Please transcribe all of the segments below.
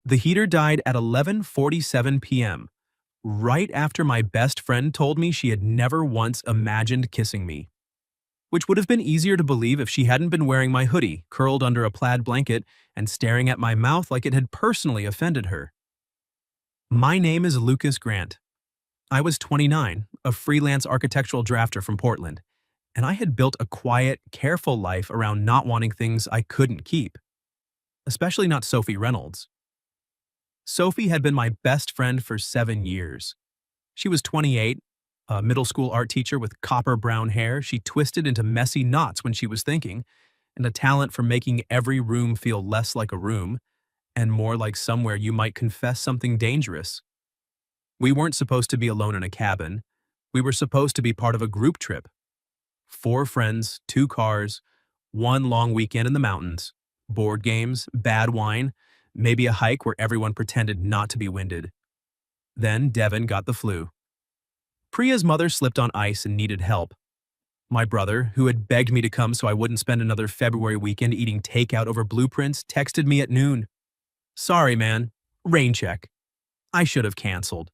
The heater died at 11:47 p.m., right after my best friend told me she had never once imagined kissing me, which would have been easier to believe if she hadn't been wearing my hoodie, curled under a plaid blanket, and staring at my mouth like it had personally offended her. My name is Lucas Grant. I was 29, a freelance architectural drafter from Portland, and I had built a quiet, careful life around not wanting things I couldn't keep, especially not Sophie Reynolds. Sophie had been my best friend for 7 years. She was 28, a middle school art teacher with copper brown hair she twisted into messy knots when she was thinking, and a talent for making every room feel less like a room and more like somewhere you might confess something dangerous. We weren't supposed to be alone in a cabin. We were supposed to be part of a group trip. 4 friends, 2 cars, 1 long weekend in the mountains, board games, bad wine, maybe a hike where everyone pretended not to be winded. Then Devin got the flu. Priya's mother slipped on ice and needed help. My brother, who had begged me to come so I wouldn't spend another February weekend eating takeout over blueprints, texted me at noon. Sorry, man. Rain check. I should have canceled.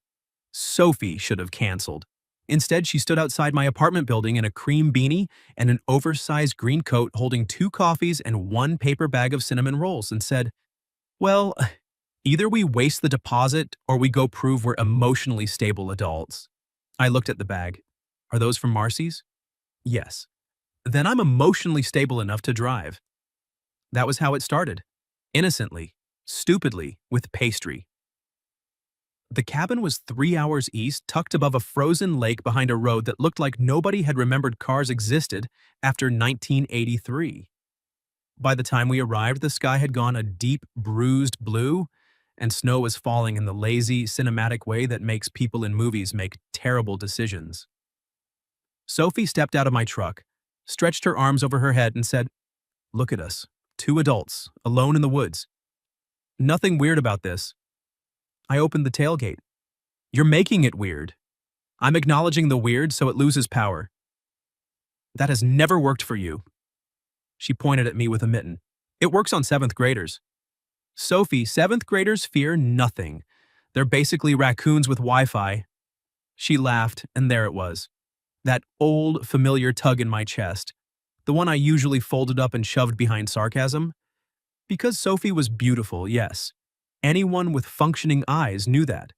Sophie should have canceled. Instead, she stood outside my apartment building in a cream beanie and an oversized green coat holding 2 coffees and 1 paper bag of cinnamon rolls and said, "Well, either we waste the deposit or we go prove we're emotionally stable adults." I looked at the bag. Are those from Marcy's? Yes. Then I'm emotionally stable enough to drive. That was how it started. Innocently, stupidly, with pastry. The cabin was 3 hours east, tucked above a frozen lake behind a road that looked like nobody had remembered cars existed after 1983. By the time we arrived, the sky had gone a deep, bruised blue, and snow was falling in the lazy, cinematic way that makes people in movies make terrible decisions. Sophie stepped out of my truck, stretched her arms over her head, and said, "Look at us, 2 adults, alone in the woods. Nothing weird about this." I opened the tailgate. "You're making it weird. I'm acknowledging the weird so it loses power." "That has never worked for you." She pointed at me with a mitten. "It works on 7th graders." "Sophie, 7th graders fear nothing. They're basically raccoons with Wi-Fi." She laughed, and there it was. That old, familiar tug in my chest. The one I usually folded up and shoved behind sarcasm. Because Sophie was beautiful, yes. Anyone with functioning eyes knew that.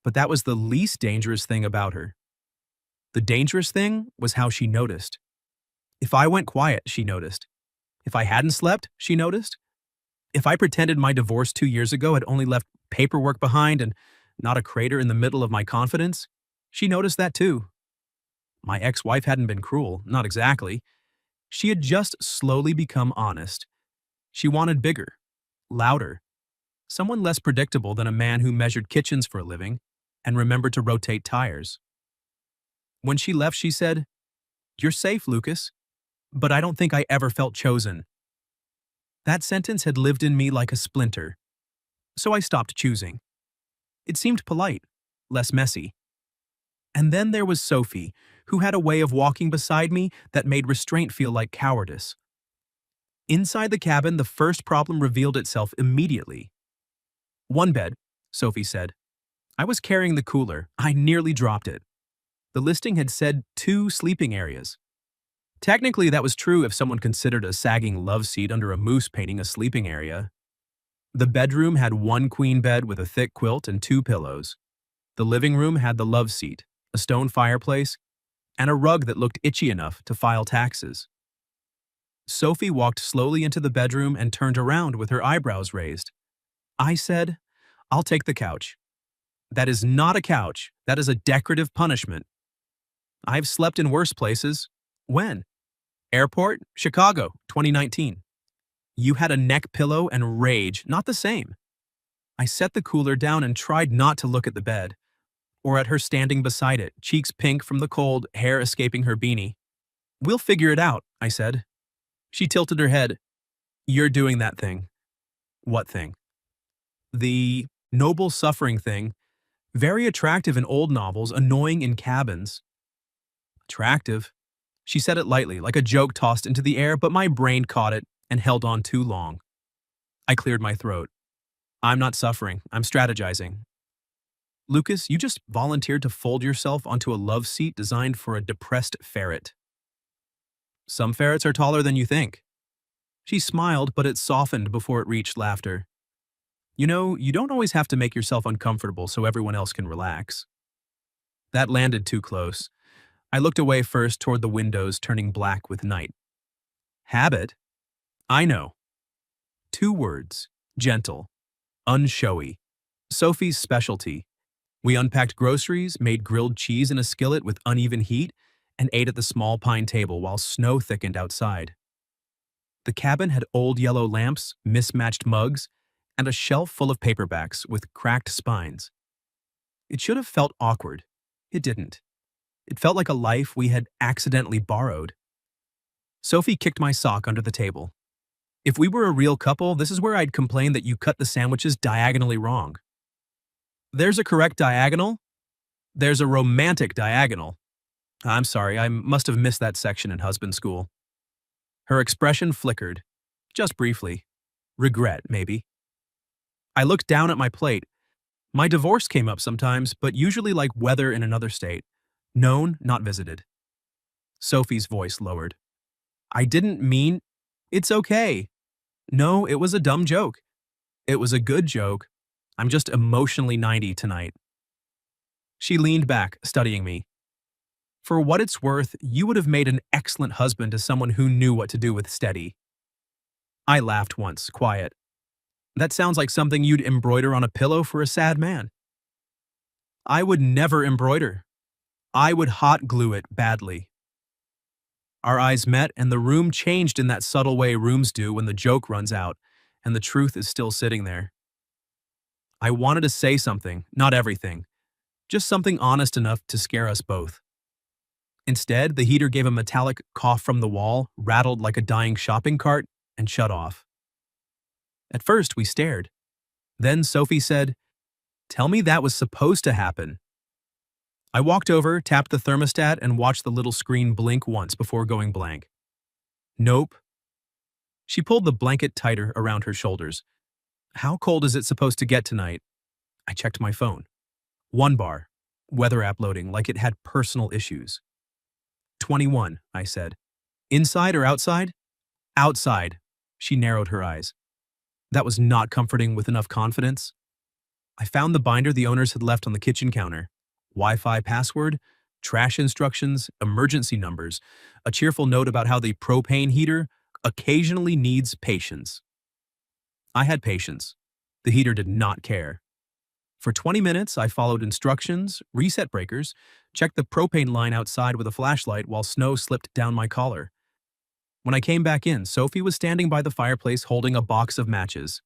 But that was the least dangerous thing about her. The dangerous thing was how she noticed. If I went quiet, she noticed. If I hadn't slept, she noticed. If I pretended my divorce 2 years ago had only left paperwork behind and not a crater in the middle of my confidence, she noticed that too. My ex-wife hadn't been cruel, not exactly. She had just slowly become honest. She wanted bigger, louder, someone less predictable than a man who measured kitchens for a living and remembered to rotate tires. When she left, she said, "You're safe, Lucas, but I don't think I ever felt chosen." That sentence had lived in me like a splinter, so I stopped choosing. It seemed polite, less messy. And then there was Sophie, who had a way of walking beside me that made restraint feel like cowardice. Inside the cabin, the first problem revealed itself immediately. 1 bed, Sophie said. I was carrying the cooler. I nearly dropped it. The listing had said 2 sleeping areas. Technically, that was true if someone considered a sagging love seat under a moose painting a sleeping area. The bedroom had 1 queen bed with a thick quilt and 2 pillows. The living room had the love seat, a stone fireplace, and a rug that looked itchy enough to file taxes. Sophie walked slowly into the bedroom and turned around with her eyebrows raised. I said, "I'll take the couch." "That is not a couch. That is a decorative punishment." "I've slept in worse places." "When?" "Airport, Chicago, 2019. "You had a neck pillow and rage, not the same." I set the cooler down and tried not to look at the bed, or at her standing beside it, cheeks pink from the cold, hair escaping her beanie. "We'll figure it out," I said. She tilted her head. "You're doing that thing." "What thing?" "The noble suffering thing. Very attractive in old novels, annoying in cabins." "Attractive." She said it lightly, like a joke tossed into the air, but my brain caught it and held on too long. I cleared my throat. I'm not suffering, I'm strategizing. Lucas, you just volunteered to fold yourself onto a love seat designed for a depressed ferret. Some ferrets are taller than you think. She smiled, but it softened before it reached laughter. You know, you don't always have to make yourself uncomfortable so everyone else can relax. That landed too close. I looked away first toward the windows turning black with night. Habit? I know. 2 words. Gentle. Unshowy. Sophie's specialty. We unpacked groceries, made grilled cheese in a skillet with uneven heat, and ate at the small pine table while snow thickened outside. The cabin had old yellow lamps, mismatched mugs, and a shelf full of paperbacks with cracked spines. It should have felt awkward. It didn't. It felt like a life we had accidentally borrowed. Sophie kicked my sock under the table. If we were a real couple, this is where I'd complain that you cut the sandwiches diagonally wrong. There's a correct diagonal. There's a romantic diagonal. I'm sorry, I must have missed that section in husband school. Her expression flickered, just briefly. Regret, maybe. I looked down at my plate. My divorce came up sometimes, but usually like weather in another state. Known, not visited. Sophie's voice lowered. I didn't mean... It's okay. No, it was a dumb joke. It was a good joke. I'm just emotionally 90 tonight. She leaned back, studying me. For what it's worth, you would have made an excellent husband to someone who knew what to do with steady. I laughed once, quiet. That sounds like something you'd embroider on a pillow for a sad man. I would never embroider. I would hot glue it badly. Our eyes met, and the room changed in that subtle way rooms do when the joke runs out, and the truth is still sitting there. I wanted to say something, not everything, just something honest enough to scare us both. Instead, the heater gave a metallic cough from the wall, rattled like a dying shopping cart, and shut off. At first, we stared. Then Sophie said, "Tell me that was supposed to happen." I walked over, tapped the thermostat, and watched the little screen blink once before going blank. Nope. She pulled the blanket tighter around her shoulders. How cold is it supposed to get tonight? I checked my phone. 1 bar. Weather app loading like it had personal issues. 21, I said. Inside or outside? Outside. She narrowed her eyes. That was not comforting with enough confidence. I found the binder the owners had left on the kitchen counter. Wi-Fi password, trash instructions, emergency numbers, a cheerful note about how the propane heater occasionally needs patience. I had patience. The heater did not care. For 20 minutes, I followed instructions, reset breakers, checked the propane line outside with a flashlight while snow slipped down my collar. When I came back in, Sophie was standing by the fireplace holding a box of matches.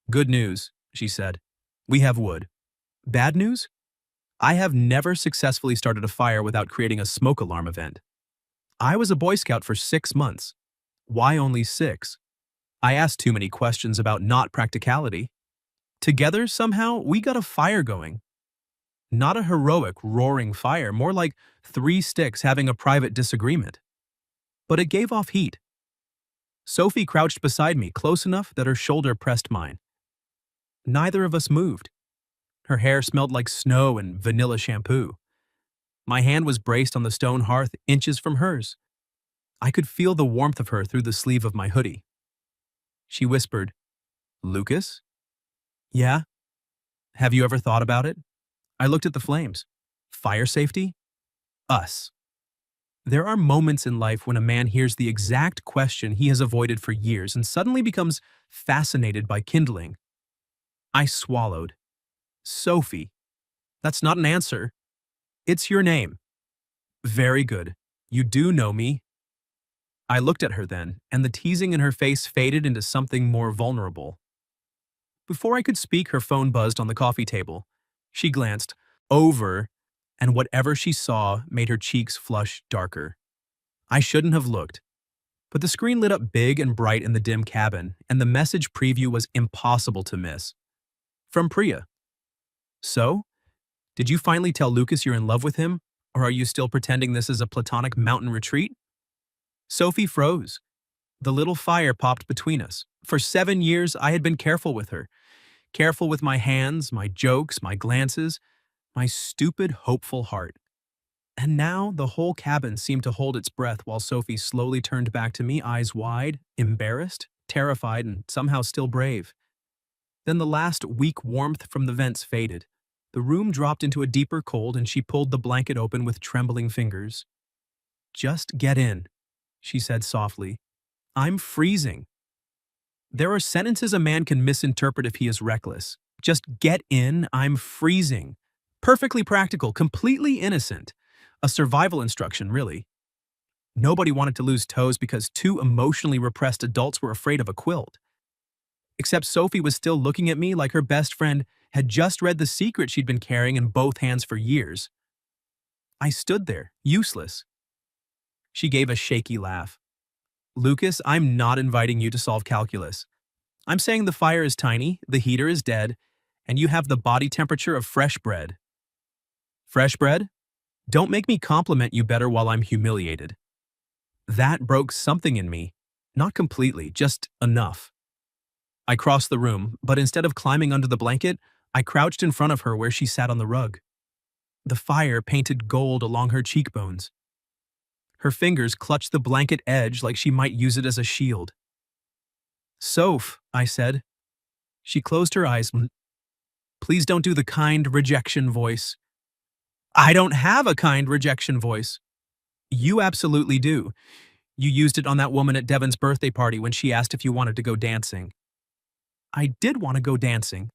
Good news, she said. We have wood. Bad news? I have never successfully started a fire without creating a smoke alarm event. I was a Boy Scout for 6 months. Why only 6? I asked too many questions about not practicality. Together, somehow, we got a fire going. Not a heroic, roaring fire, more like 3 sticks having a private disagreement. But it gave off heat. Sophie crouched beside me, close enough that her shoulder pressed mine. Neither of us moved. Her hair smelled like snow and vanilla shampoo. My hand was braced on the stone hearth inches from hers. I could feel the warmth of her through the sleeve of my hoodie. She whispered, Lucas? Yeah? Have you ever thought about it? I looked at the flames. Fire safety? Us. There are moments in life when a man hears the exact question he has avoided for years and suddenly becomes fascinated by kindling. I swallowed. Sophie. That's not an answer. It's your name. Very good. You do know me. I looked at her then, and the teasing in her face faded into something more vulnerable. Before I could speak, her phone buzzed on the coffee table. She glanced over, and whatever she saw made her cheeks flush darker. I shouldn't have looked. But the screen lit up big and bright in the dim cabin, and the message preview was impossible to miss. From Priya. So? Did you finally tell Lucas you're in love with him, or are you still pretending this is a platonic mountain retreat? Sophie froze. The little fire popped between us. For 7 years, I had been careful with her. careful with my hands, my jokes, my glances, my stupid, hopeful heart. And now the whole cabin seemed to hold its breath while Sophie slowly turned back to me, eyes wide, embarrassed, terrified, and somehow still brave. Then the last weak warmth from the vents faded. The room dropped into a deeper cold and she pulled the blanket open with trembling fingers. "Just get in," she said softly. "I'm freezing." There are sentences a man can misinterpret if he is reckless. "Just get in, I'm freezing." Perfectly practical, completely innocent. A survival instruction, really. Nobody wanted to lose toes because two emotionally repressed adults were afraid of a quilt. Except Sophie was still looking at me like her best friend had just read the secret she'd been carrying in both hands for years. I stood there, useless. She gave a shaky laugh. "Lucas, I'm not inviting you to solve calculus. I'm saying the fire is tiny, the heater is dead, and you have the body temperature of fresh bread." "Fresh bread? Don't make me compliment you better while I'm humiliated." That broke something in me. Not completely, just enough. I crossed the room, but instead of climbing under the blanket, I crouched in front of her where she sat on the rug. The fire painted gold along her cheekbones. Her fingers clutched the blanket edge like she might use it as a shield. "Soph," I said. She closed her eyes. "Please don't do the kind rejection voice." "I don't have a kind rejection voice." "You absolutely do. You used it on that woman at Devin's birthday party when she asked if you wanted to go dancing." "I did want to go dancing."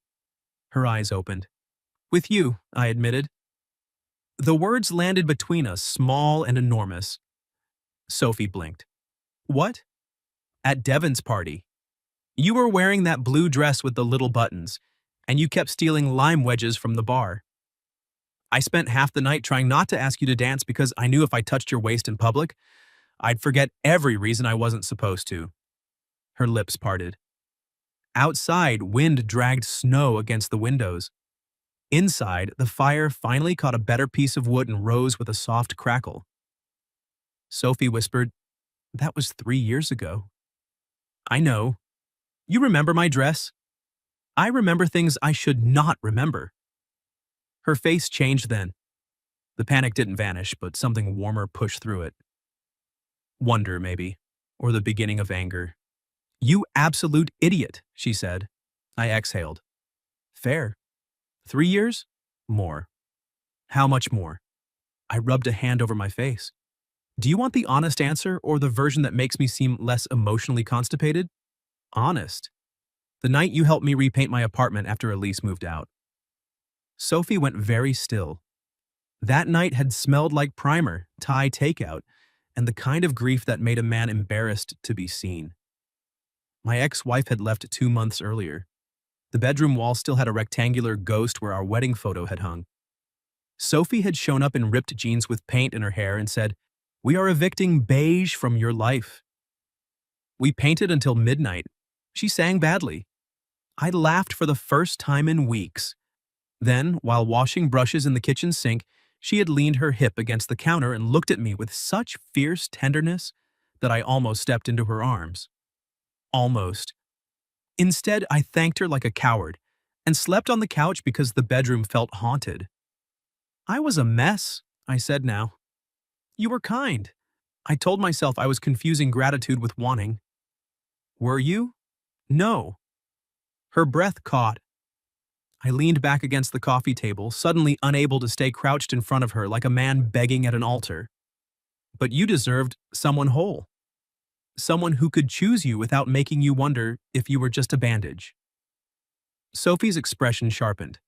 Her eyes opened. "With you," I admitted. The words landed between us, small and enormous. Sophie blinked. "What?" "At Devin's party. You were wearing that blue dress with the little buttons, and you kept stealing lime wedges from the bar. I spent half the night trying not to ask you to dance because I knew if I touched your waist in public, I'd forget every reason I wasn't supposed to." Her lips parted. Outside, wind dragged snow against the windows. Inside, the fire finally caught a better piece of wood and rose with a soft crackle. Sophie whispered, "That was 3 years ago." "I know. You remember my dress? I remember things I should not remember." Her face changed then. The panic didn't vanish, but something warmer pushed through it. Wonder, maybe, or the beginning of anger. "You absolute idiot," she said. I exhaled. "Fair. 3 years? More." "How much more?" I rubbed a hand over my face. "Do you want the honest answer or the version that makes me seem less emotionally constipated?" "Honest. The night you helped me repaint my apartment after Elise moved out." Sophie went very still. That night had smelled like primer, Thai takeout, and the kind of grief that made a man embarrassed to be seen. My ex-wife had left 2 months earlier. The bedroom wall still had a rectangular ghost where our wedding photo had hung. Sophie had shown up in ripped jeans with paint in her hair and said, "We are evicting beige from your life." We painted until midnight. She sang badly. I laughed for the first time in weeks. Then, while washing brushes in the kitchen sink, she had leaned her hip against the counter and looked at me with such fierce tenderness that I almost stepped into her arms. Almost. Instead, I thanked her like a coward and slept on the couch because the bedroom felt haunted. "I was a mess," I said now. "You were kind." I told myself I was confusing gratitude with wanting. "Were you?" "No." Her breath caught. I leaned back against the coffee table, suddenly unable to stay crouched in front of her like a man begging at an altar. "But you deserved someone whole. Someone who could choose you without making you wonder if you were just a bandage." Sophie's expression sharpened.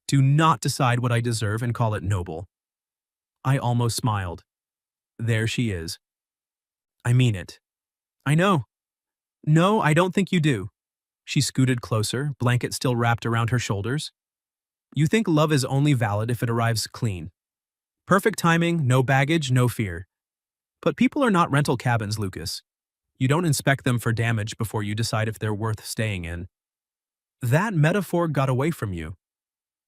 "Do not decide what I deserve and call it noble." I almost smiled. There she is. "I mean it." "I know." "No, I don't think you do." She scooted closer, blanket still wrapped around her shoulders. "You think love is only valid if it arrives clean. Perfect timing, no baggage, no fear. But people are not rental cabins, Lucas. You don't inspect them for damage before you decide if they're worth staying in." That metaphor got away from you.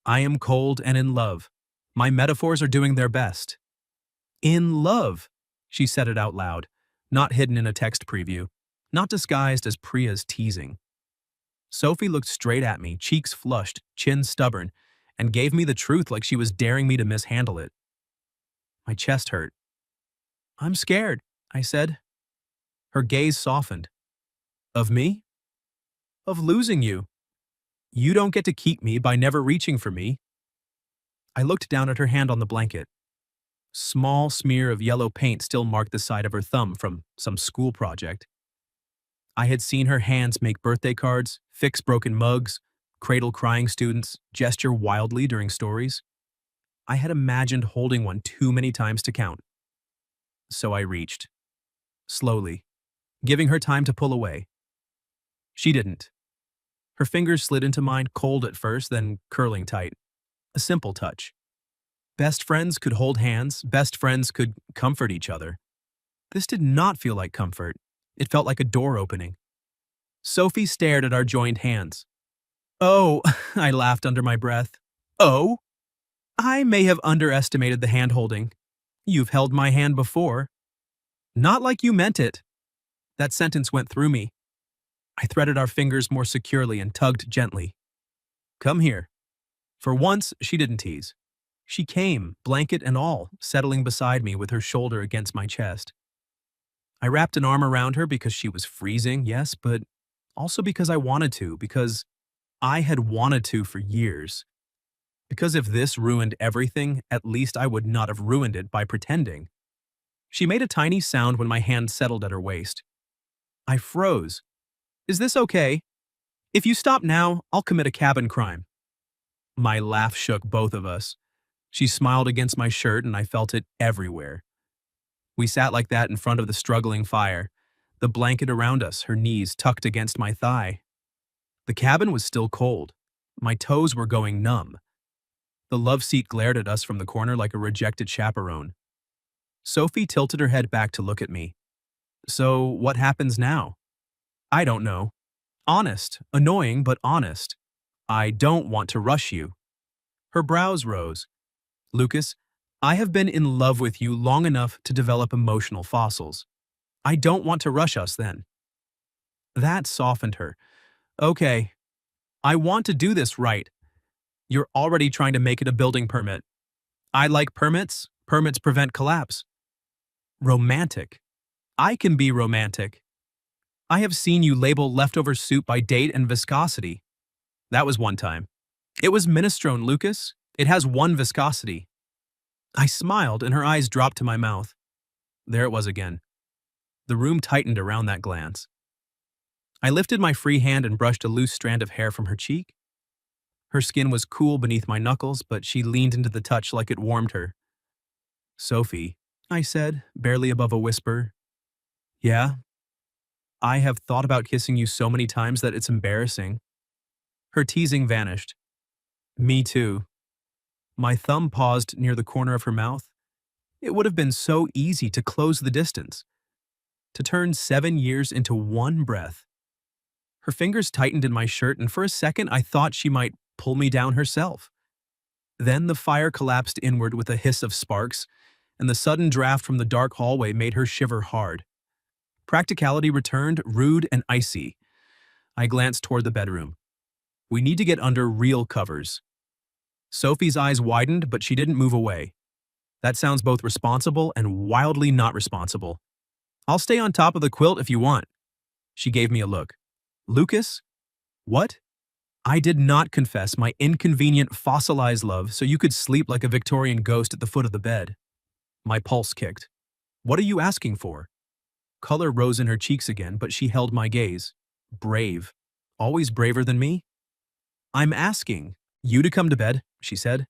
I am cold and in love. My metaphors are doing their best. "In love," she said it out loud, not hidden in a text preview, not disguised as Priya's teasing. Sophie looked straight at me, cheeks flushed, chin stubborn, and gave me the truth like she was daring me to mishandle it. My chest hurt. "I'm scared," I said. Her gaze softened. "Of me?" "Of losing you. You don't get to keep me by never reaching for me." I looked down at her hand on the blanket. Small smear of yellow paint still marked the side of her thumb from some school project. I had seen her hands make birthday cards, fix broken mugs, cradle crying students, gesture wildly during stories. I had imagined holding one too many times to count. So I reached, slowly, giving her time to pull away. She didn't. Her fingers slid into mine, cold at first, then curling tight. A simple touch. Best friends could hold hands, best friends could comfort each other. This did not feel like comfort. It felt like a door opening. Sophie stared at our joined hands. "Oh," I laughed under my breath. "Oh? I may have underestimated the hand-holding. You've held my hand before." "Not like you meant it." That sentence went through me. I threaded our fingers more securely and tugged gently. "Come here." For once, she didn't tease. She came, blanket and all, settling beside me with her shoulder against my chest. I wrapped an arm around her because she was freezing, yes, but also because I wanted to, because I had wanted to for years. Because if this ruined everything, at least I would not have ruined it by pretending. She made a tiny sound when my hand settled at her waist. I froze. "Is this okay? If you stop now, I'll commit a cabin crime." My laugh shook both of us. She smiled against my shirt and I felt it everywhere. We sat like that in front of the struggling fire, the blanket around us, her knees tucked against my thigh. The cabin was still cold. My toes were going numb. The love seat glared at us from the corner like a rejected chaperone. Sophie tilted her head back to look at me. "So, what happens now?" "I don't know. Honest. Annoying, but honest. I don't want to rush you." Her brows rose. "Lucas, I have been in love with you long enough to develop emotional fossils. I don't want to rush us then." That softened her. "Okay. I want to do this right. You're already trying to make it a building permit. I like permits. Permits prevent collapse." "Romantic. I can be romantic. I have seen you label leftover soup by date and viscosity." "That was one time." "It was minestrone, Lucas. It has one viscosity." I smiled and her eyes dropped to my mouth. There it was again. The room tightened around that glance. I lifted my free hand and brushed a loose strand of hair from her cheek. Her skin was cool beneath my knuckles, but she leaned into the touch like it warmed her. "Sophie," I said, barely above a whisper. "Yeah? I have thought about kissing you so many times that it's embarrassing." Her teasing vanished. "Me too." My thumb paused near the corner of her mouth. It would have been so easy to close the distance, to turn 7 years into one breath. Her fingers tightened in my shirt, and for a second I thought she might pull me down herself. Then the fire collapsed inward with a hiss of sparks, and the sudden draft from the dark hallway made her shiver hard. Practicality returned, rude and icy. I glanced toward the bedroom. "We need to get under real covers." Sophie's eyes widened, but she didn't move away. "That sounds both responsible and wildly not responsible." "I'll stay on top of the quilt if you want." She gave me a look. "Lucas?" "What?" "I did not confess my inconvenient fossilized love so you could sleep like a Victorian ghost at the foot of the bed." My pulse kicked. "What are you asking for?" Color rose in her cheeks again, but she held my gaze. "Brave. Always braver than me?" "I'm asking you to come to bed," she said.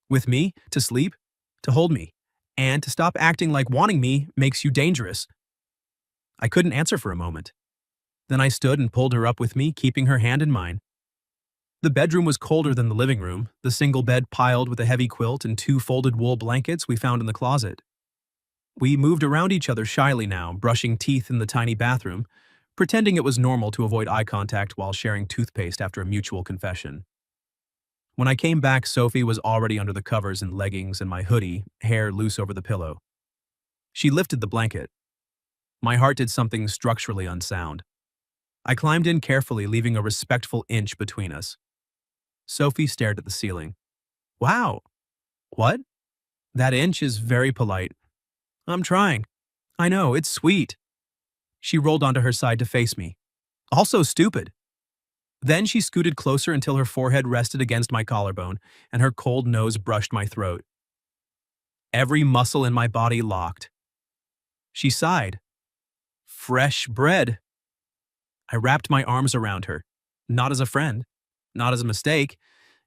"With me, to sleep, to hold me, and to stop acting like wanting me makes you dangerous." I couldn't answer for a moment. Then I stood and pulled her up with me, keeping her hand in mine. The bedroom was colder than the living room, the single bed piled with a heavy quilt and 2 folded wool blankets we found in the closet. We moved around each other shyly now, brushing teeth in the tiny bathroom, pretending it was normal to avoid eye contact while sharing toothpaste after a mutual confession. When I came back, Sophie was already under the covers in leggings and my hoodie, hair loose over the pillow. She lifted the blanket. My heart did something structurally unsound. I climbed in carefully, leaving a respectful inch between us. Sophie stared at the ceiling. Wow. What? That inch is very polite. I'm trying. I know, it's sweet. She rolled onto her side to face me. Also stupid. Then she scooted closer until her forehead rested against my collarbone and her cold nose brushed my throat. Every muscle in my body locked. She sighed. Fresh bread. I wrapped my arms around her, not as a friend, not as a mistake,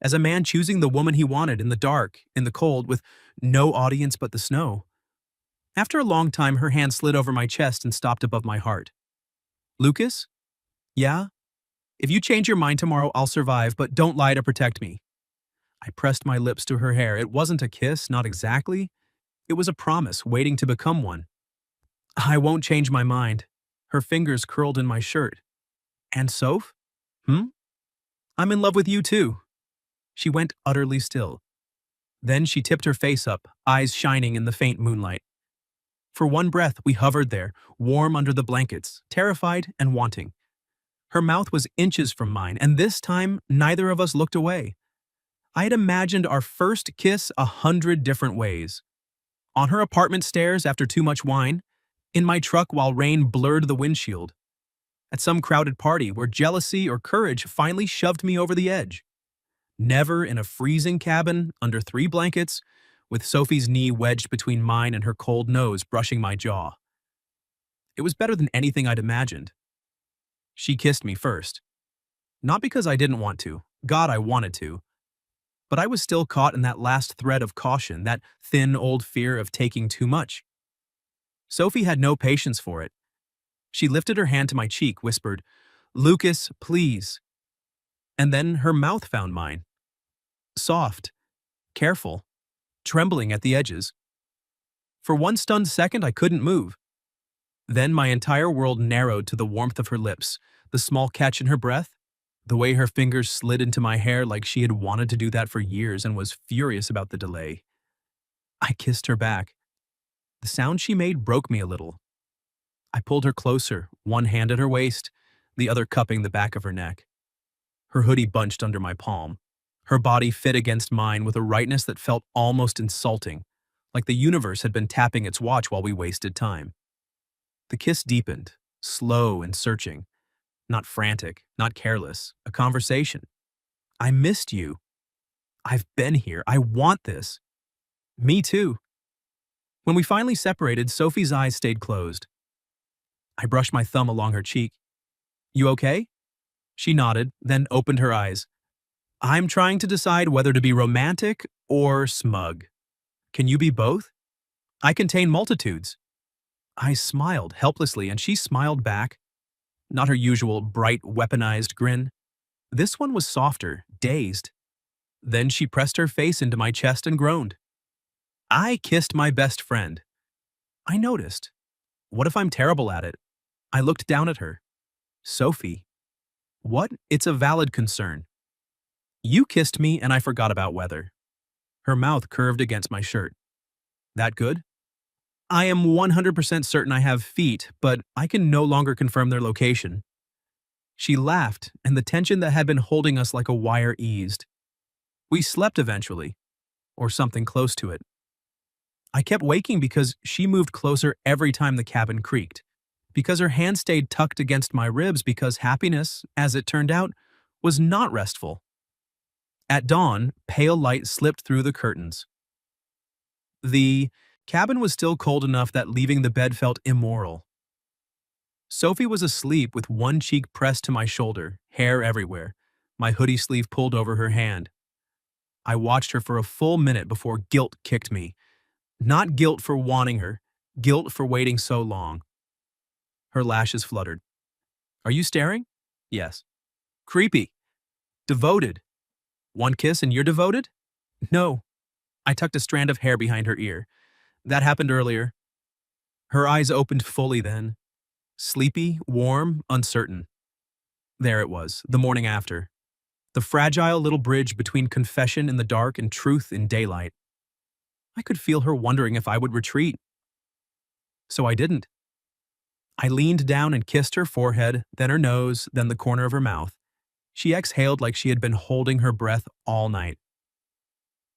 as a man choosing the woman he wanted in the dark, in the cold, with no audience but the snow. After a long time, her hand slid over my chest and stopped above my heart. Lucas? Yeah? If you change your mind tomorrow, I'll survive, but don't lie to protect me. I pressed my lips to her hair. It wasn't a kiss, not exactly. It was a promise, waiting to become one. I won't change my mind. Her fingers curled in my shirt. And Soph? Hmm? I'm in love with you too. She went utterly still. Then she tipped her face up, eyes shining in the faint moonlight. For one breath, we hovered there, warm under the blankets, terrified and wanting. Her mouth was inches from mine, and this time, neither of us looked away. I had imagined our first kiss 100 different ways. On her apartment stairs after too much wine, in my truck while rain blurred the windshield, at some crowded party where jealousy or courage finally shoved me over the edge. Never in a freezing cabin, under 3 blankets, with Sophie's knee wedged between mine and her cold nose brushing my jaw. It was better than anything I'd imagined. She kissed me first. Not because I didn't want to. God, I wanted to. But I was still caught in that last thread of caution, that thin old fear of taking too much. Sophie had no patience for it. She lifted her hand to my cheek, whispered, "Lucas, please." And then her mouth found mine. Soft, careful, trembling at the edges. For one stunned second, I couldn't move. Then my entire world narrowed to the warmth of her lips, the small catch in her breath, the way her fingers slid into my hair like she had wanted to do that for years and was furious about the delay. I kissed her back. The sound she made broke me a little. I pulled her closer, one hand at her waist, the other cupping the back of her neck. Her hoodie bunched under my palm. Her body fit against mine with a rightness that felt almost insulting, like the universe had been tapping its watch while we wasted time. The kiss deepened, slow and searching. Not frantic, not careless, a conversation. I missed you. I've been here. I want this. Me too. When we finally separated, Sophie's eyes stayed closed. I brushed my thumb along her cheek. You okay? She nodded, then opened her eyes. I'm trying to decide whether to be romantic or smug. Can you be both? I contain multitudes. I smiled helplessly, and she smiled back. Not her usual bright, weaponized grin. This one was softer, dazed. Then she pressed her face into my chest and groaned. I kissed my best friend. I noticed. What if I'm terrible at it? I looked down at her. Sophie. What? It's a valid concern. You kissed me and I forgot about weather. Her mouth curved against my shirt. That good? I am 100% certain I have feet, but I can no longer confirm their location. She laughed, and the tension that had been holding us like a wire eased. We slept eventually, or something close to it. I kept waking because she moved closer every time the cabin creaked, because her hand stayed tucked against my ribs, because happiness, as it turned out, was not restful. At dawn, pale light slipped through the curtains. The cabin was still cold enough that leaving the bed felt immoral. Sophie was asleep with one cheek pressed to my shoulder, hair everywhere, my hoodie sleeve pulled over her hand. I watched her for a full minute before guilt kicked me. Not guilt for wanting her, guilt for waiting so long. Her lashes fluttered. Are you staring? Yes. Creepy. Devoted. One kiss and you're devoted? No. I tucked a strand of hair behind her ear. That happened earlier. Her eyes opened fully then. Sleepy, warm, uncertain. There it was, the morning after. The fragile little bridge between confession in the dark and truth in daylight. I could feel her wondering if I would retreat. So I didn't. I leaned down and kissed her forehead, then her nose, then the corner of her mouth. She exhaled like she had been holding her breath all night.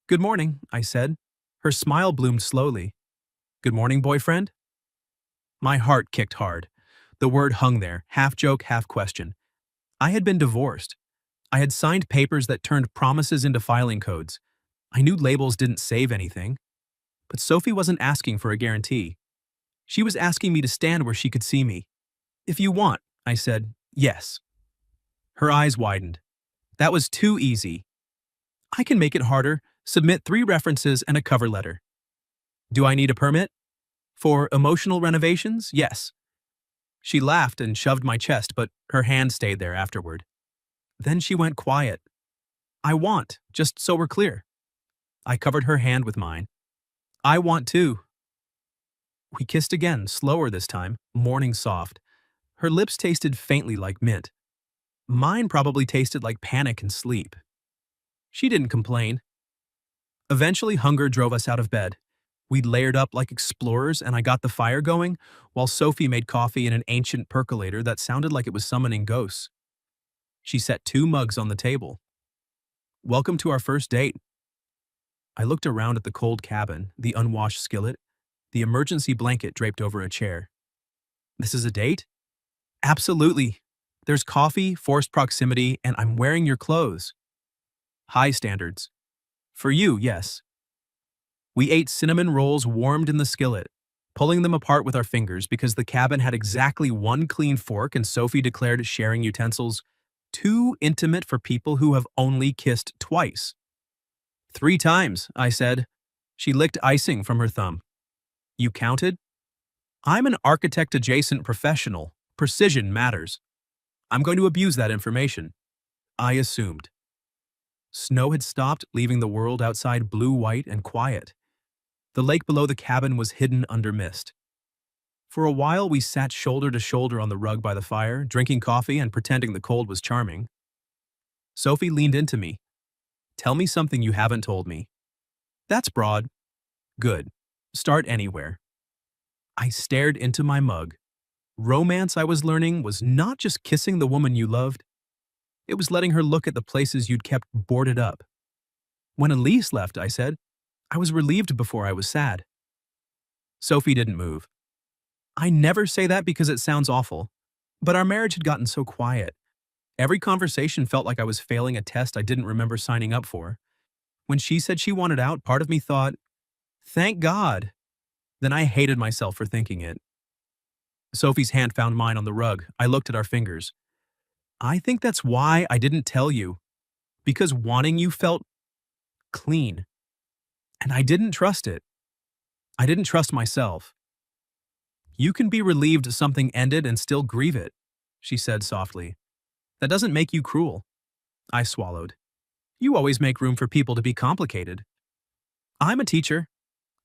"Good morning," I said. Her smile bloomed slowly. "Good morning, boyfriend?" My heart kicked hard. The word hung there, half joke, half question. I had been divorced. I had signed papers that turned promises into filing codes. I knew labels didn't save anything. But Sophie wasn't asking for a guarantee. She was asking me to stand where she could see me. "If you want," I said, "yes." Her eyes widened. "That was too easy. I can make it harder. Submit 3 references and a cover letter." "Do I need a permit?" "For emotional renovations, yes." She laughed and shoved my chest, but her hand stayed there afterward. Then she went quiet. "I want, just so we're clear." I covered her hand with mine. "I want too." We kissed again, slower this time, morning soft. Her lips tasted faintly like mint. Mine probably tasted like panic and sleep. She didn't complain. Eventually, hunger drove us out of bed. We layered up like explorers, and I got the fire going, while Sophie made coffee in an ancient percolator that sounded like it was summoning ghosts. She set 2 mugs on the table. "Welcome to our first date." I looked around at the cold cabin, the unwashed skillet, the emergency blanket draped over a chair. "This is a date?" "Absolutely. There's coffee, forced proximity, and I'm wearing your clothes." "High standards." "For you, yes." We ate cinnamon rolls warmed in the skillet, pulling them apart with our fingers because the cabin had exactly 1 clean fork and Sophie declared sharing utensils too intimate for people who have only kissed twice. "3 times," I said. She licked icing from her thumb. "You counted?" "I'm an architect-adjacent professional. Precision matters. I'm going to abuse that information." I assumed. Snow had stopped, leaving the world outside blue-white and quiet. The lake below the cabin was hidden under mist. For a while, we sat shoulder to shoulder on the rug by the fire, drinking coffee and pretending the cold was charming. Sophie leaned into me. "Tell me something you haven't told me." "That's broad." "Good. Start anywhere." I stared into my mug. Romance, I was learning, was not just kissing the woman you loved. It was letting her look at the places you'd kept boarded up. "When Elise left," I said, "I was relieved before I was sad." Sophie didn't move. "I never say that because it sounds awful, but our marriage had gotten so quiet. Every conversation felt like I was failing a test I didn't remember signing up for. When she said she wanted out, part of me thought, thank God. Then I hated myself for thinking it." Sophie's hand found mine on the rug. I looked at our fingers. "I think that's why I didn't tell you. Because wanting you felt clean. And I didn't trust it. I didn't trust myself." "You can be relieved something ended and still grieve it," she said softly. "That doesn't make you cruel." I swallowed. "You always make room for people to be complicated." "I'm a teacher.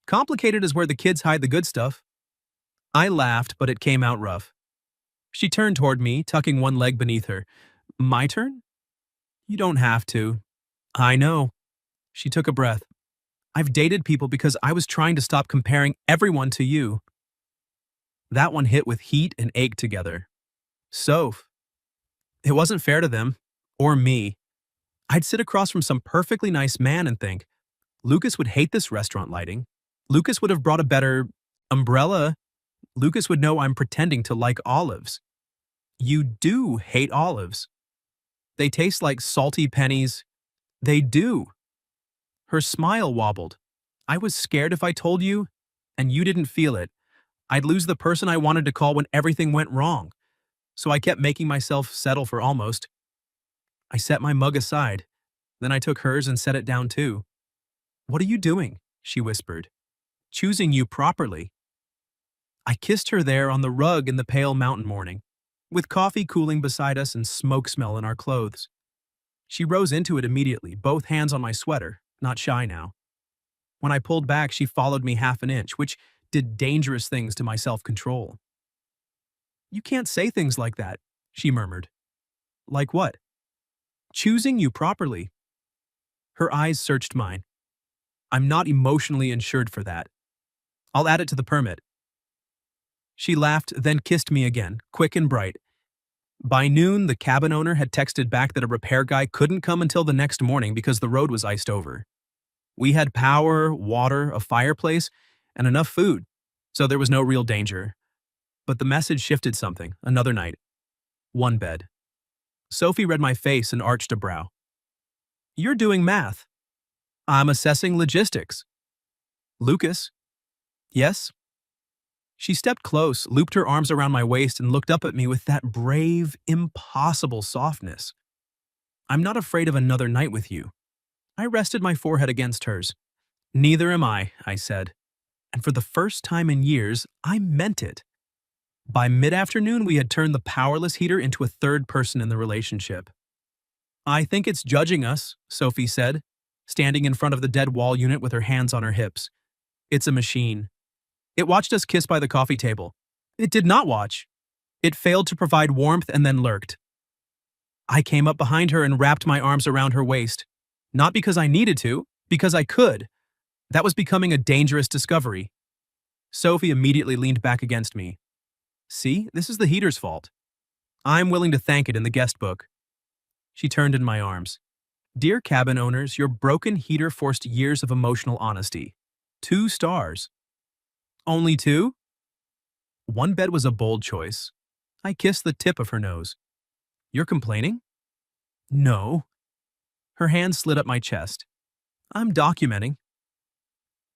Complicated is where the kids hide the good stuff." I laughed, but it came out rough. She turned toward me, tucking one leg beneath her. "My turn?" "You don't have to." "I know." She took a breath. "I've dated people because I was trying to stop comparing everyone to you." That one hit with heat and ache together. "Soph." It wasn't fair to them. Or me. I'd sit across from some perfectly nice man and think, Lucas would hate this restaurant lighting. Lucas would have brought a better umbrella. Lucas would know I'm pretending to like olives. You do hate olives. They taste like salty pennies. They do. Her smile wobbled. "I was scared if I told you, and you didn't feel it. I'd lose the person I wanted to call when everything went wrong. So I kept making myself settle for almost." I set my mug aside. Then I took hers and set it down too. "What are you doing?" she whispered. "Choosing you properly." I kissed her there on the rug in the pale mountain morning, with coffee cooling beside us and smoke smell in our clothes. She rose into it immediately, both hands on my sweater, not shy now. When I pulled back, she followed me half an inch, which did dangerous things to my self-control. "You can't say things like that," she murmured. "Like what?" "Choosing you properly." Her eyes searched mine. "I'm not emotionally insured for that. I'll add it to the permit." She laughed, then kissed me again, quick and bright. By noon, the cabin owner had texted back that a repair guy couldn't come until the next morning because the road was iced over. We had power, water, a fireplace, and enough food, so there was no real danger. But the message shifted something, another night. One bed. Sophie read my face and arched a brow. You're doing math. I'm assessing logistics. Lucas. Yes? She stepped close, looped her arms around my waist, and looked up at me with that brave, impossible softness. I'm not afraid of another night with you. I rested my forehead against hers. Neither am I said. And for the first time in years, I meant it. By mid-afternoon, we had turned the powerless heater into a third person in the relationship. I think it's judging us, Sophie said, standing in front of the dead wall unit with her hands on her hips. It's a machine. It watched us kiss by the coffee table. It did not watch. It failed to provide warmth and then lurked. I came up behind her and wrapped my arms around her waist. Not because I needed to, because I could. That was becoming a dangerous discovery. Sophie immediately leaned back against me. See, this is the heater's fault. I'm willing to thank it in the guest book. She turned in my arms. Dear cabin owners, your broken heater forced years of emotional honesty. 2 stars. Only 2? One bed was a bold choice. I kissed the tip of her nose. You're complaining? No. Her hand slid up my chest. I'm documenting.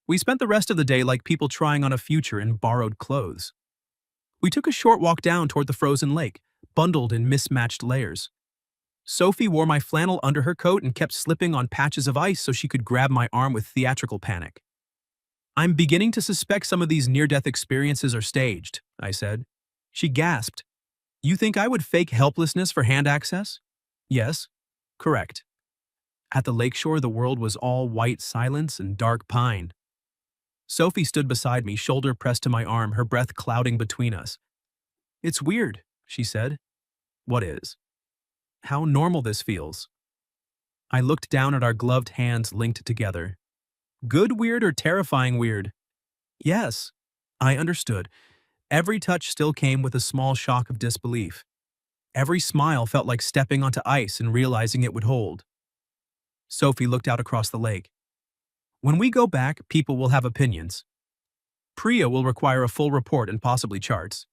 We spent the rest of the day like people trying on a future in borrowed clothes. We took a short walk down toward the frozen lake, bundled in mismatched layers. Sophie wore my flannel under her coat and kept slipping on patches of ice so she could grab my arm with theatrical panic. I'm beginning to suspect some of these near-death experiences are staged, I said. She gasped. You think I would fake helplessness for hand access? Yes, correct. At the lakeshore, the world was all white silence and dark pine. Sophie stood beside me, shoulder pressed to my arm, her breath clouding between us. It's weird, she said. What is? How normal this feels. I looked down at our gloved hands linked together. Good weird or terrifying weird? Yes, I understood. Every touch still came with a small shock of disbelief. Every smile felt like stepping onto ice and realizing it would hold. Sophie looked out across the lake. When we go back, people will have opinions. Priya will require a full report and possibly charts.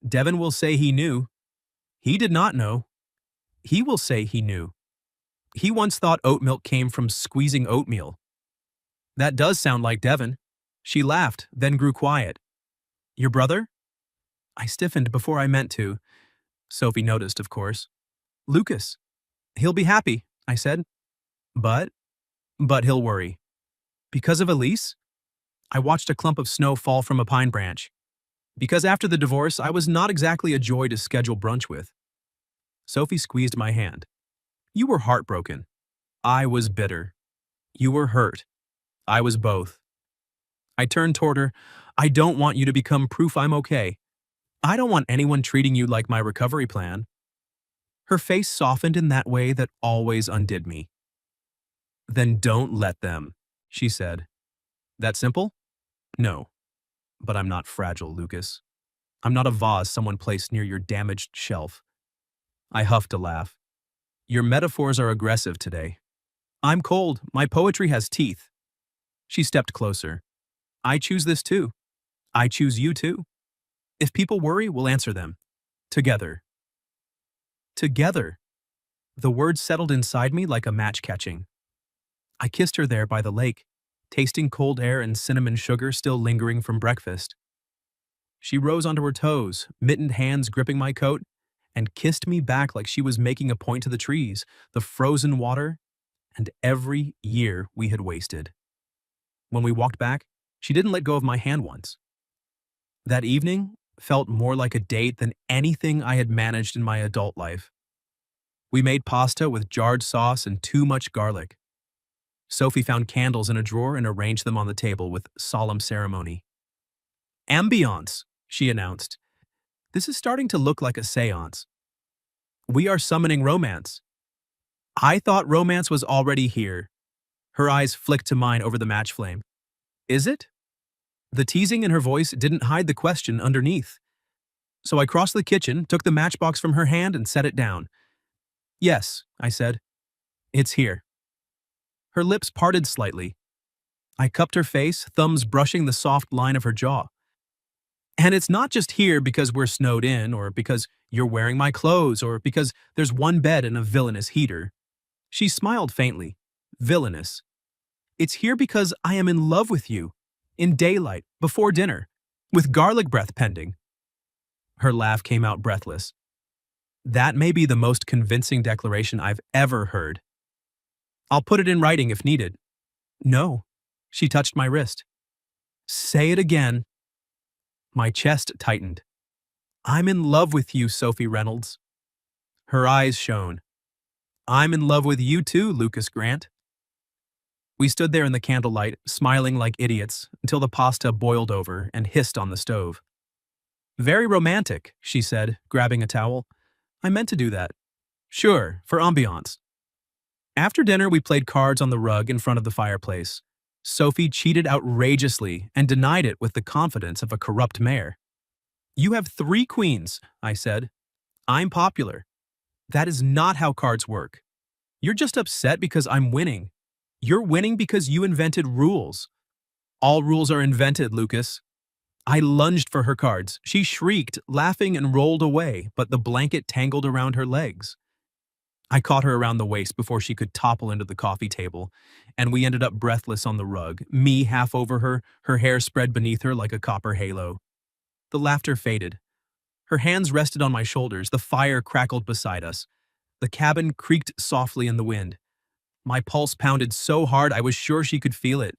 Devin will say he knew. He did not know. He will say he knew. He once thought oat milk came from squeezing oatmeal. That does sound like Devin. She laughed, then grew quiet. Your brother? I stiffened before I meant to. Sophie noticed, of course. Lucas. He'll be happy, I said. But he'll worry. Because of Elise? I watched a clump of snow fall from a pine branch. Because after the divorce, I was not exactly a joy to schedule brunch with. Sophie squeezed my hand. You were heartbroken. I was bitter. You were hurt. I was both. I turned toward her. I don't want you to become proof I'm okay. I don't want anyone treating you like my recovery plan. Her face softened in that way that always undid me. Then don't let them, she said. That simple? No. But I'm not fragile, Lucas. I'm not a vase someone placed near your damaged shelf. I huffed a laugh. Your metaphors are aggressive today. I'm cold. My poetry has teeth. She stepped closer. I choose this too. I choose you too. If people worry, we'll answer them. Together. Together. The words settled inside me like a match catching. I kissed her there by the lake, tasting cold air and cinnamon sugar still lingering from breakfast. She rose onto her toes, mittened hands gripping my coat, and kissed me back like she was making a point to the trees, the frozen water, and every year we had wasted. When we walked back, she didn't let go of my hand once. That evening felt more like a date than anything I had managed in my adult life. We made pasta with jarred sauce and too much garlic. Sophie found candles in a drawer and arranged them on the table with solemn ceremony. Ambiance, she announced. This is starting to look like a seance. We are summoning romance. I thought romance was already here. Her eyes flicked to mine over the match flame. Is it? The teasing in her voice didn't hide the question underneath. So I crossed the kitchen, took the matchbox from her hand, and set it down. Yes, I said. It's here. Her lips parted slightly. I cupped her face, thumbs brushing the soft line of her jaw. And it's not just here because we're snowed in, or because you're wearing my clothes, or because there's one bed and a villainous heater. She smiled faintly. Villainous. It's here because I am in love with you. In daylight, before dinner, with garlic breath pending. Her laugh came out breathless. That may be the most convincing declaration I've ever heard. I'll put it in writing if needed. No. She touched my wrist. Say it again. My chest tightened. I'm in love with you, Sophie Reynolds. Her eyes shone. I'm in love with you too, Lucas Grant. We stood there in the candlelight, smiling like idiots, until the pasta boiled over and hissed on the stove. Very romantic, she said, grabbing a towel. I meant to do that. Sure, for ambiance. After dinner, we played cards on the rug in front of the fireplace. Sophie cheated outrageously and denied it with the confidence of a corrupt mayor. You have 3 queens, I said. I'm popular. That is not how cards work. You're just upset because I'm winning. You're winning because you invented rules. All rules are invented, Lucas. I lunged for her cards. She shrieked, laughing, and rolled away, but the blanket tangled around her legs. I caught her around the waist before she could topple into the coffee table, and we ended up breathless on the rug, me half over her, her hair spread beneath her like a copper halo. The laughter faded. Her hands rested on my shoulders, the fire crackled beside us. The cabin creaked softly in the wind. My pulse pounded so hard I was sure she could feel it.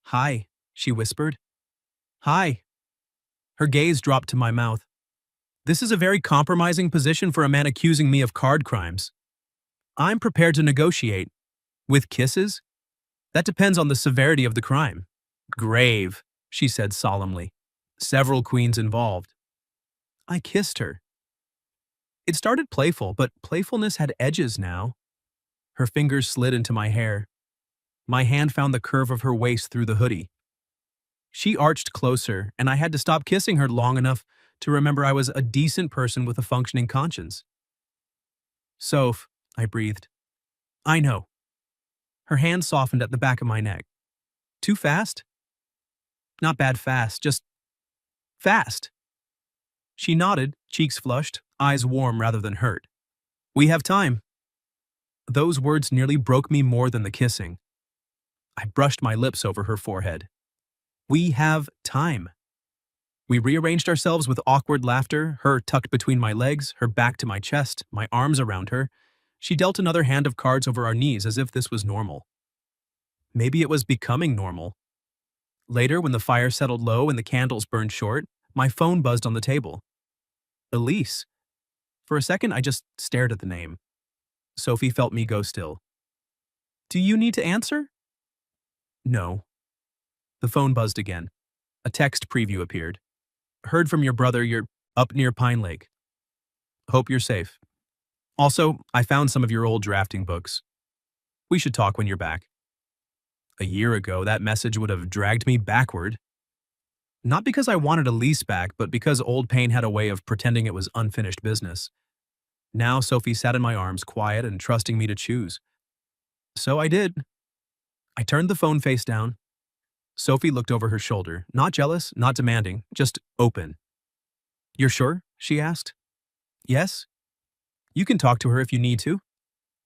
Hi, she whispered. Hi. Her gaze dropped to my mouth. This is a very compromising position for a man accusing me of card crimes. I'm prepared to negotiate. With kisses? That depends on the severity of the crime. Grave, she said solemnly. Several queens involved. I kissed her. It started playful, but playfulness had edges now. Her fingers slid into my hair. My hand found the curve of her waist through the hoodie. She arched closer, and I had to stop kissing her long enough to remember I was a decent person with a functioning conscience. Soph, I breathed. I know. Her hand softened at the back of my neck. Too fast? Not bad fast, just fast. She nodded, cheeks flushed, eyes warm rather than hurt. We have time. Those words nearly broke me more than the kissing. I brushed my lips over her forehead. We have time. We rearranged ourselves with awkward laughter, her tucked between my legs, her back to my chest, my arms around her. She dealt another hand of cards over our knees as if this was normal. Maybe it was becoming normal. Later, when the fire settled low and the candles burned short, my phone buzzed on the table. Elise. For a second, I just stared at the name. Sophie felt me go still. Do you need to answer? No. The phone buzzed again. A text preview appeared. Heard from your brother you're up near Pine Lake. Hope you're safe. Also, I found some of your old drafting books. We should talk when you're back. A year ago, that message would have dragged me backward. Not because I wanted Elise back, but because old pain had a way of pretending it was unfinished business. Now Sophie sat in my arms, quiet and trusting me to choose. So I did. I turned the phone face down. Sophie looked over her shoulder, not jealous, not demanding, just open. You're sure? She asked. Yes. You can talk to her if you need to.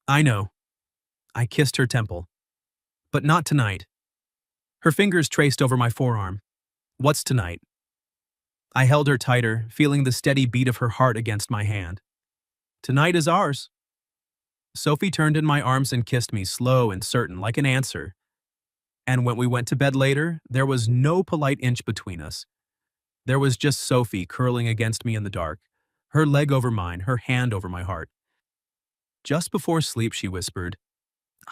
I know. I kissed her temple. But not tonight. Her fingers traced over my forearm. What's tonight? I held her tighter, feeling the steady beat of her heart against my hand. Tonight is ours. Sophie turned in my arms and kissed me, slow and certain, like an answer. And when we went to bed later, there was no polite inch between us. There was just Sophie curling against me in the dark, her leg over mine, her hand over my heart. Just before sleep, she whispered,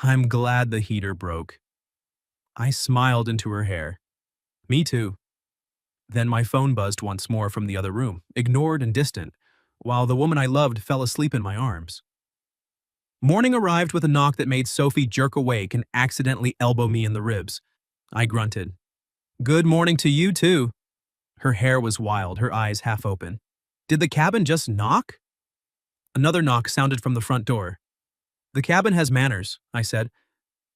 I'm glad the heater broke. I smiled into her hair. Me too. Then my phone buzzed once more from the other room, ignored and distant, while the woman I loved fell asleep in my arms. Morning arrived with a knock that made Sophie jerk awake and accidentally elbow me in the ribs. I grunted. Good morning to you, too. Her hair was wild, her eyes half open. Did the cabin just knock? Another knock sounded from the front door. The cabin has manners, I said.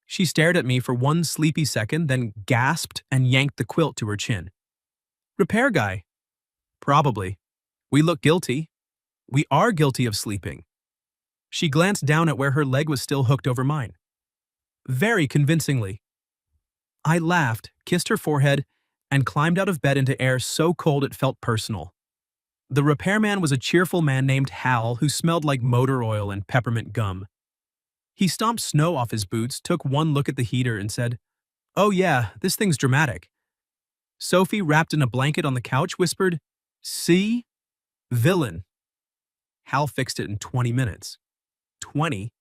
She stared at me for one sleepy second, then gasped and yanked the quilt to her chin. Repair guy. Probably. We look guilty. We are guilty of sleeping. She glanced down at where her leg was still hooked over mine. Very convincingly. I laughed, kissed her forehead, and climbed out of bed into air so cold it felt personal. The repairman was a cheerful man named Hal who smelled like motor oil and peppermint gum. He stomped snow off his boots, took one look at the heater, and said, "Oh yeah, this thing's dramatic." Sophie, wrapped in a blanket on the couch, whispered, "See? Villain." Hal fixed it in 20 minutes. 20?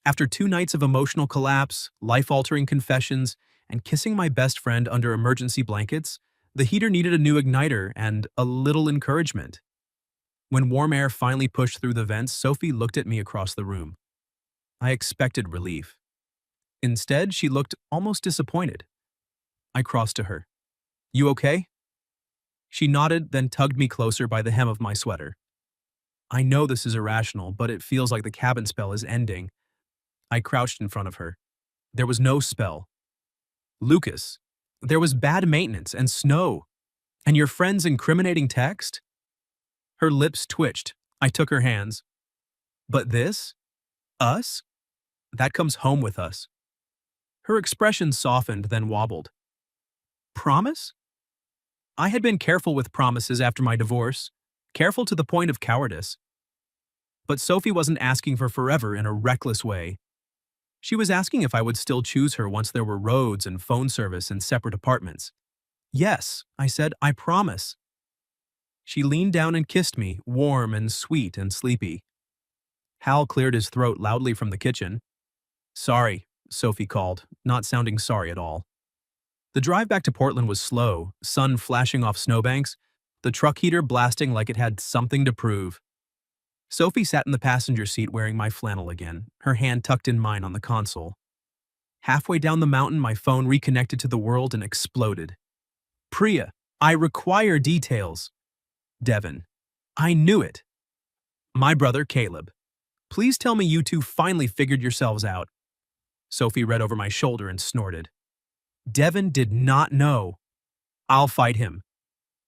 After 2 nights of emotional collapse, life-altering confessions, and kissing my best friend under emergency blankets, the heater needed a new igniter and a little encouragement. When warm air finally pushed through the vents, Sophie looked at me across the room. I expected relief. Instead, she looked almost disappointed. I crossed to her. "You okay?" She nodded, then tugged me closer by the hem of my sweater. I know this is irrational, but it feels like the cabin spell is ending. I crouched in front of her. There was no spell. Lucas, there was bad maintenance and snow. And your friend's incriminating text? Her lips twitched. I took her hands. But this? Us? That comes home with us. Her expression softened, then wobbled. Promise? I had been careful with promises after my divorce, careful to the point of cowardice. But Sophie wasn't asking for forever in a reckless way. She was asking if I would still choose her once there were roads and phone service and separate apartments. Yes, I said, I promise. She leaned down and kissed me, warm and sweet and sleepy. Hal cleared his throat loudly from the kitchen. Sorry, Sophie called, not sounding sorry at all. The drive back to Portland was slow, sun flashing off snowbanks, the truck heater blasting like it had something to prove. Sophie sat in the passenger seat wearing my flannel again, her hand tucked in mine on the console. Halfway down the mountain, my phone reconnected to the world and exploded. Priya, I require details. Devin, I knew it. My brother, Caleb. Please tell me you two finally figured yourselves out. Sophie read over my shoulder and snorted. Devin did not know. I'll fight him.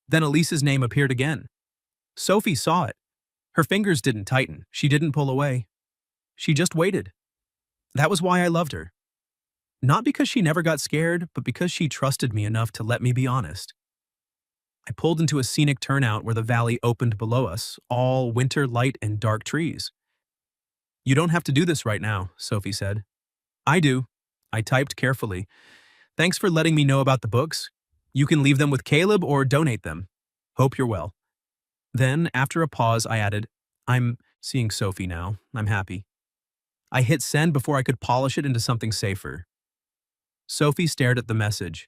Then Elise's name appeared again. Sophie saw it. Her fingers didn't tighten. She didn't pull away. She just waited. That was why I loved her. Not because she never got scared, but because she trusted me enough to let me be honest. I pulled into a scenic turnout where the valley opened below us, all winter light and dark trees. You don't have to do this right now, Sophie said. I do. I typed carefully. Thanks for letting me know about the books. You can leave them with Caleb or donate them. Hope you're well. Then, after a pause, I added, I'm seeing Sophie now. I'm happy. I hit send before I could polish it into something safer. Sophie stared at the message.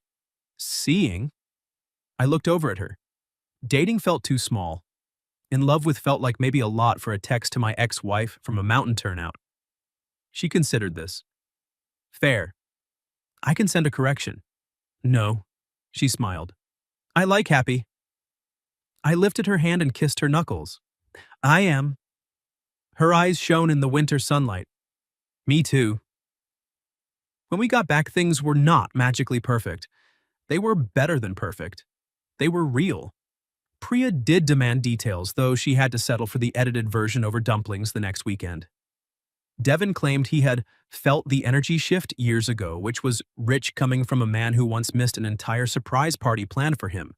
Seeing? I looked over at her. Dating felt too small. In love with felt like maybe a lot for a text to my ex-wife from a mountain turnout. She considered this. Fair. I can send a correction. No. She smiled. I like happy. I lifted her hand and kissed her knuckles. I am. Her eyes shone in the winter sunlight. Me too. When we got back, things were not magically perfect. They were better than perfect. They were real. Priya did demand details, though she had to settle for the edited version over dumplings the next weekend. Devin claimed he had felt the energy shift years ago, which was rich coming from a man who once missed an entire surprise party planned for him.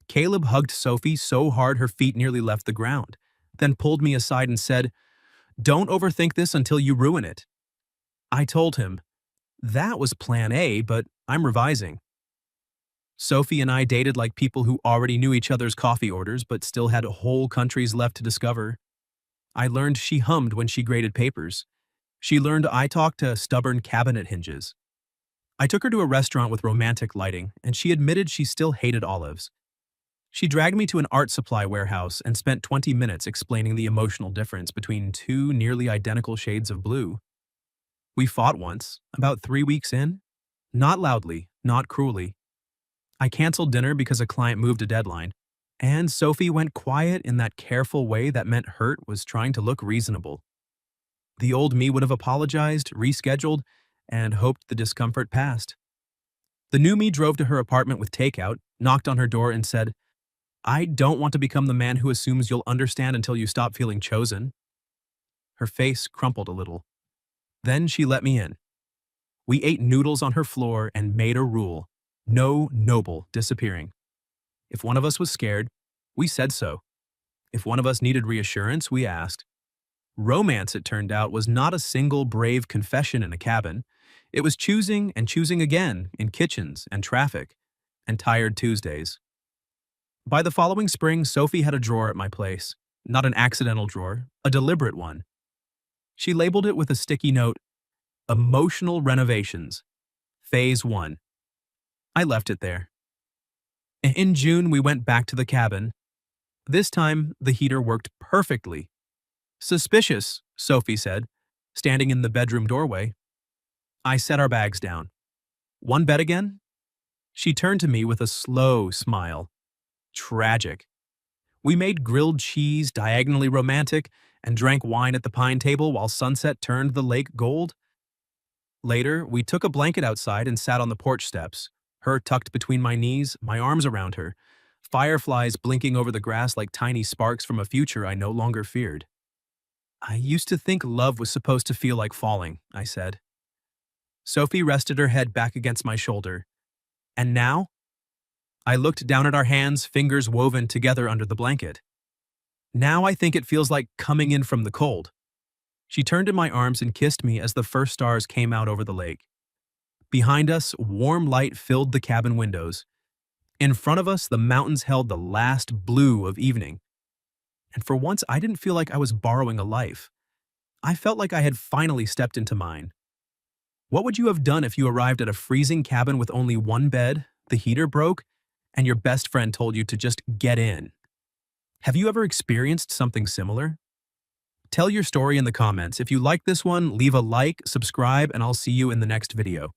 Caleb hugged Sophie so hard her feet nearly left the ground, then pulled me aside and said, Don't overthink this until you ruin it. I told him, that was plan A, but I'm revising. Sophie and I dated like people who already knew each other's coffee orders but still had whole countries left to discover. I learned she hummed when she graded papers. She learned I talked to stubborn cabinet hinges. I took her to a restaurant with romantic lighting, and she admitted she still hated olives. She dragged me to an art supply warehouse and spent 20 minutes explaining the emotional difference between two nearly identical shades of blue. We fought once, about 3 weeks in. Not loudly, not cruelly. I canceled dinner because a client moved a deadline, and Sophie went quiet in that careful way that meant Hurt was trying to look reasonable. The old me would have apologized, rescheduled, and hoped the discomfort passed. The new me drove to her apartment with takeout, knocked on her door, and said, "I don't want to become the man who assumes you'll understand until you stop feeling chosen." Her face crumpled a little. Then she let me in. We ate noodles on her floor and made a rule: no noble disappearing. If one of us was scared, we said so. If one of us needed reassurance, we asked. Romance, it turned out, was not a single brave confession in a cabin. It was choosing and choosing again in kitchens and traffic and tired Tuesdays. By the following spring, Sophie had a drawer at my place. Not an accidental drawer, a deliberate one. She labeled it with a sticky note, "Emotional Renovations, Phase 1. I left it there. In June, we went back to the cabin. This time, the heater worked perfectly. "Suspicious," Sophie said, standing in the bedroom doorway. I set our bags down. "One bed again?" She turned to me with a slow smile. Tragic. We made grilled cheese diagonally romantic and drank wine at the pine table while sunset turned the lake gold. Later, we took a blanket outside and sat on the porch steps, her tucked between my knees, my arms around her, fireflies blinking over the grass like tiny sparks from a future I no longer feared. "I used to think love was supposed to feel like falling," I said. Sophie rested her head back against my shoulder. "And now?" I looked down at our hands, fingers woven together under the blanket. "Now I think it feels like coming in from the cold." She turned in my arms and kissed me as the first stars came out over the lake. Behind us, warm light filled the cabin windows. In front of us, the mountains held the last blue of evening. And for once, I didn't feel like I was borrowing a life. I felt like I had finally stepped into mine. What would you have done if you arrived at a freezing cabin with only one bed, the heater broke, and your best friend told you to just get in? Have you ever experienced something similar? Tell your story in the comments. If you like this one, leave a like, subscribe, and I'll see you in the next video.